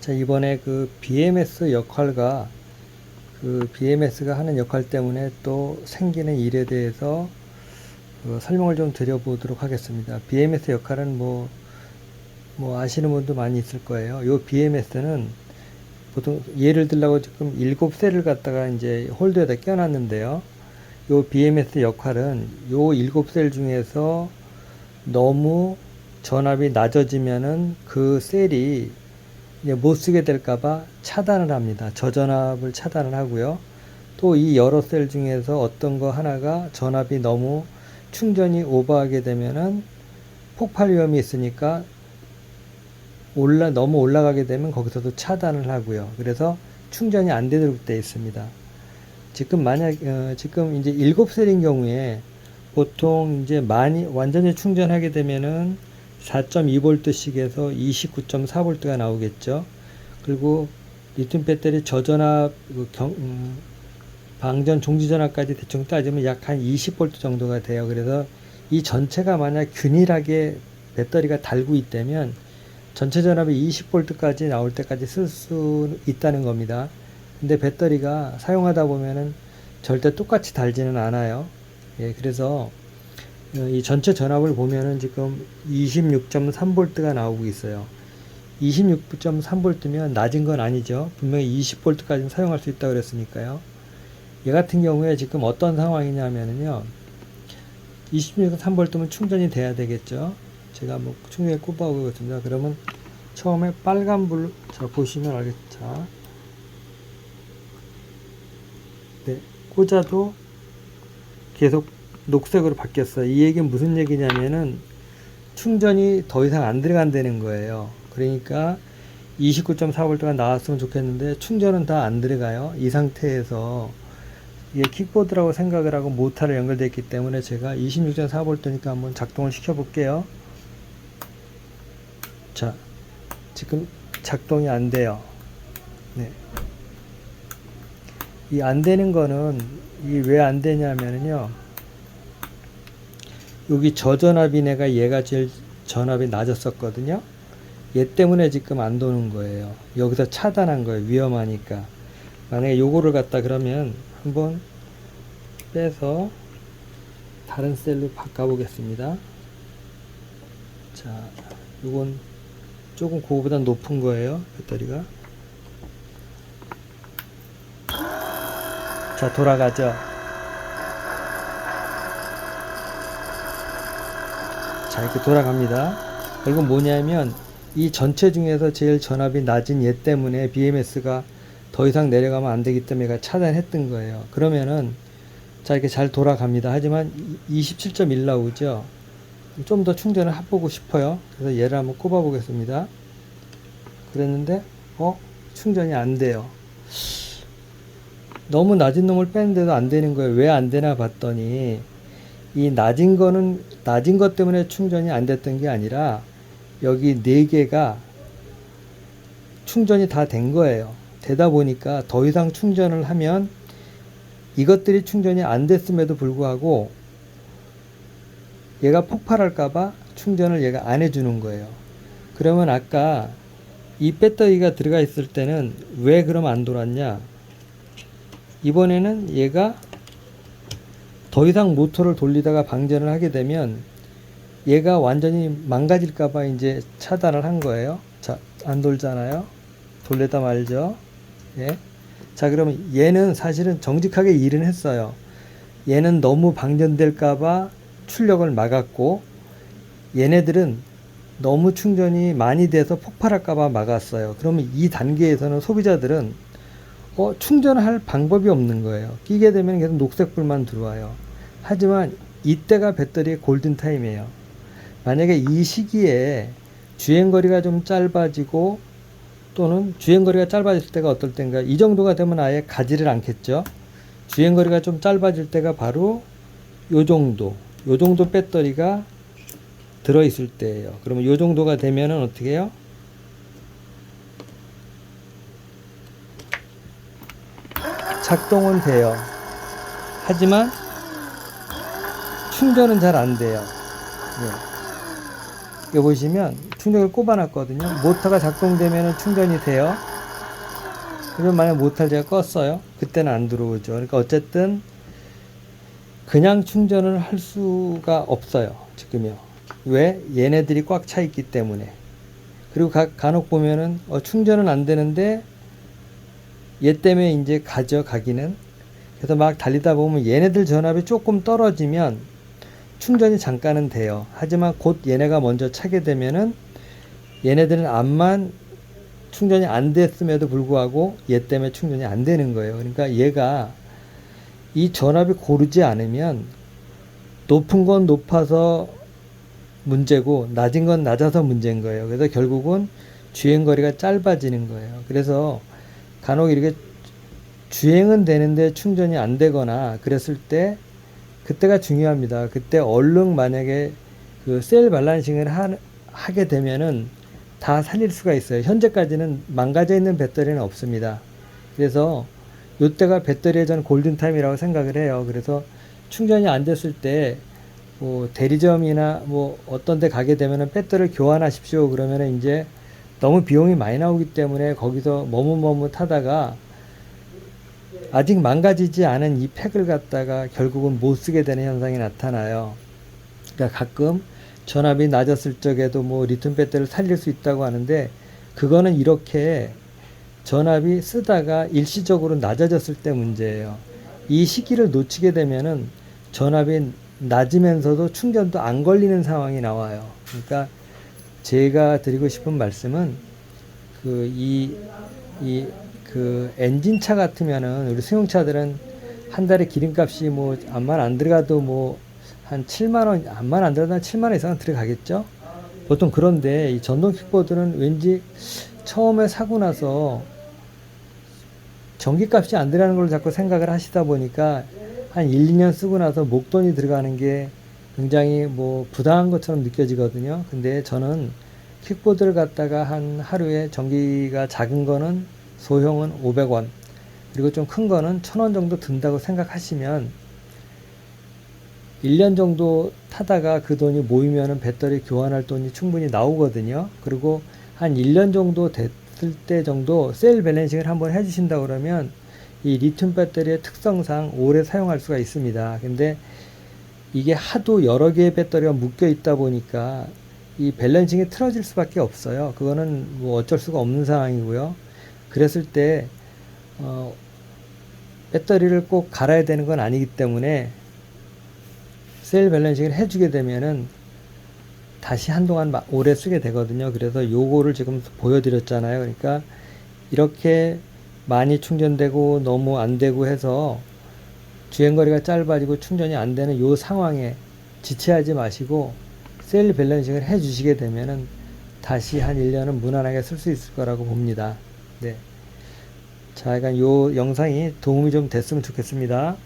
자, 이번에 그 BMS 역할과 그 BMS가 하는 역할 때문에 또 생기는 일에 대해서 설명을 좀 드려보도록 하겠습니다. BMS 역할은 뭐 아시는 분도 많이 있을 거예요. 요 BMS는 보통 예를 들라고 지금 7셀을 갖다가 이제 홀더에다 껴놨는데요. 요 BMS 역할은 요 7셀 중에서 너무 전압이 낮아지면은 그 셀이 못 쓰게 될까봐 차단을 합니다. 저전압을 차단을 하고요. 또 이 여러 셀 중에서 어떤 거 하나가 전압이 너무 충전이 오버하게 되면은 폭발 위험이 있으니까 너무 올라가게 되면 거기서도 차단을 하고요. 그래서 충전이 안 되도록 되어 있습니다. 지금 지금 이제 7셀인 경우에 보통 이제 완전히 충전하게 되면은 4.2V씩에서 29.4V가 나오겠죠. 그리고 리튬 배터리 저전압, 방전 종지 전압까지 대충 따지면 약 한 20V 정도가 돼요. 그래서 이 전체가 만약 균일하게 배터리가 달고 있다면 전체 전압이 20V까지 나올 때까지 쓸 수 있다는 겁니다. 근데 배터리가 사용하다 보면은 절대 똑같이 달지는 않아요. 예, 그래서 이 전체 전압을 보면은 지금 26.3V가 나오고 있어요. 26.3V면 낮은 건 아니죠. 분명히 20V까지는 사용할 수 있다고 그랬으니까요. 얘 같은 경우에 지금 어떤 상황이냐면요. 26.3V면 충전이 돼야 되겠죠. 제가 한번 충전기 꼽아보겠습니다. 그러면 처음에 빨간불, 자, 보시면 알겠죠. 네, 꽂아도 계속 녹색으로 바뀌었어요. 이 얘기는 무슨 얘기냐면은 충전이 더 이상 안 들어간다는 거예요. 그러니까 29.4V가 나왔으면 좋겠는데 충전은 다 안 들어가요. 이 상태에서 이게 킥보드라고 생각을 하고 모터를 연결되어 있기 때문에 제가 26.4V니까 한번 작동을 시켜 볼게요. 자, 지금 작동이 안 돼요. 네. 이 안 되는 거는 이 왜 안 되냐면요. 여기 저전압인 얘가 제일 전압이 낮았었거든요. 얘 때문에 지금 안 도는 거예요. 여기서 차단한 거예요. 위험하니까. 만약에 요거를 갖다 그러면 한번 빼서 다른 셀로 바꿔 보겠습니다. 자, 요건 조금 그거보다 높은 거예요. 배터리가. 자, 돌아가죠. 자, 이렇게 돌아갑니다. 이건 뭐냐면 이 전체 중에서 제일 전압이 낮은 얘 때문에 BMS가 더 이상 내려가면 안 되기 때문에 얘가 차단했던 거예요. 그러면은 자, 이렇게 잘 돌아갑니다. 하지만 27.1 나오죠. 좀 더 충전을 해보고 싶어요. 그래서 얘를 한번 꼽아 보겠습니다. 그랬는데 충전이 안 돼요. 너무 낮은 놈을 뺐는데도 안 되는 거예요. 왜 안 되나 봤더니 이 낮은 것 때문에 충전이 안 됐던 게 아니라 여기 4개가 충전이 다 된 거예요. 되다 보니까 더 이상 충전을 하면 이것들이 충전이 안 됐음에도 불구하고 얘가 폭발할까봐 충전을 얘가 안 해주는 거예요. 그러면 아까 이 배터리가 들어가 있을 때는 왜 그럼 안 돌았냐? 이번에는 얘가 더 이상 모터를 돌리다가 방전을 하게 되면 얘가 완전히 망가질까봐 이제 차단을 한 거예요. 자, 안 돌잖아요. 돌리다 말죠. 예. 자, 그러면 얘는 사실은 정직하게 일은 했어요. 얘는 너무 방전될까봐 출력을 막았고, 얘네들은 너무 충전이 많이 돼서 폭발할까봐 막았어요. 그러면 이 단계에서는 소비자들은 충전할 방법이 없는 거예요. 끼게 되면 계속 녹색불만 들어와요. 하지만 이때가 배터리의 골든타임이에요. 만약에 이 시기에 주행거리가 좀 짧아지고 또는 주행거리가 짧아질 때가 어떨 때인가, 이 정도가 되면 아예 가지를 않겠죠. 주행거리가 좀 짧아질 때가 바로 요 정도 배터리가 들어있을 때예요. 그러면 요 정도가 되면은 어떻게 해요? 작동은 돼요. 하지만 충전은 잘 안 돼요. 네. 여기 보시면 충전기를 꼽아놨거든요. 모터가 작동되면 충전이 돼요. 그러면 만약 모터를 제가 껐어요. 그때는 안 들어오죠. 그러니까 어쨌든 그냥 충전을 할 수가 없어요. 지금요. 왜? 얘네들이 꽉 차 있기 때문에. 그리고 간혹 보면은 충전은 안 되는데 얘 때문에 이제 가기는. 그래서 막 달리다 보면 얘네들 전압이 조금 떨어지면 충전이 잠깐은 돼요. 하지만 곧 얘네가 먼저 차게 되면은 얘네들은 암만 충전이 안 됐음에도 불구하고 얘 때문에 충전이 안 되는 거예요. 그러니까 얘가 이 전압이 고르지 않으면 높은 건 높아서 문제고 낮은 건 낮아서 문제인 거예요. 그래서 결국은 주행거리가 짧아지는 거예요. 그래서 간혹 이렇게 주행은 되는데 충전이 안 되거나 그랬을 때 그때가 중요합니다. 그때 얼른 만약에 그 셀 밸런싱을 하게 되면은 다 살릴 수가 있어요. 현재까지는 망가져 있는 배터리는 없습니다. 그래서 이때가 배터리의 전 골든타임이라고 생각을 해요. 그래서 충전이 안 됐을 때 뭐 대리점이나 뭐 어떤 데 가게 되면은 배터리를 교환하십시오. 그러면은 이제 너무 비용이 많이 나오기 때문에 거기서 머뭇머뭇하다가 아직 망가지지 않은 이 팩을 갖다가 결국은 못 쓰게 되는 현상이 나타나요. 그러니까 가끔 전압이 낮았을 적에도 뭐 리튬 배터리를 살릴 수 있다고 하는데 그거는 이렇게 전압이 쓰다가 일시적으로 낮아졌을 때 문제예요. 이 시기를 놓치게 되면은 전압이 낮으면서도 충전도 안 걸리는 상황이 나와요. 그러니까 제가 드리고 싶은 말씀은 그 엔진차 같으면은 우리 승용차들은 한 달에 기름값이 뭐 암만 안 들어가도 뭐 한 7만 원, 암만 안 들어가도 한 7만 원 이상은 들어가겠죠? 보통 그런데 이 전동 킥보드는 왠지 처음에 사고 나서 전기값이 안 들어가는 걸 자꾸 생각을 하시다 보니까 한 1, 2년 쓰고 나서 목돈이 들어가는 게 굉장히 뭐 부당한 것처럼 느껴지거든요. 근데 저는 킥보드를 갖다가 한 하루에 전기가 작은 거는 소형은 500원, 그리고 좀 큰 거는 1000원 정도 든다고 생각하시면 1년 정도 타다가 그 돈이 모이면은 배터리 교환할 돈이 충분히 나오거든요. 그리고 한 1년 정도 됐을 때 정도 셀 밸런싱을 한번 해주신다 그러면 이 리튬 배터리의 특성상 오래 사용할 수가 있습니다. 근데 이게 하도 여러 개의 배터리가 묶여 있다 보니까 이 밸런싱이 틀어질 수밖에 없어요. 그거는 뭐 어쩔 수가 없는 상황이고요. 그랬을 때 배터리를 꼭 갈아야 되는 건 아니기 때문에 셀 밸런싱을 해주게 되면은 다시 한동안 오래 쓰게 되거든요. 그래서 요거를 지금 보여드렸잖아요. 그러니까 이렇게 많이 충전되고 너무 안 되고 해서 주행거리가 짧아지고 충전이 안 되는 요 상황에 지체하지 마시고 셀 밸런싱을 해 주시게 되면은 다시 한 1년은 무난하게 쓸 수 있을 거라고 봅니다. 네. 자, 그러니까 요 영상이 도움이 좀 됐으면 좋겠습니다.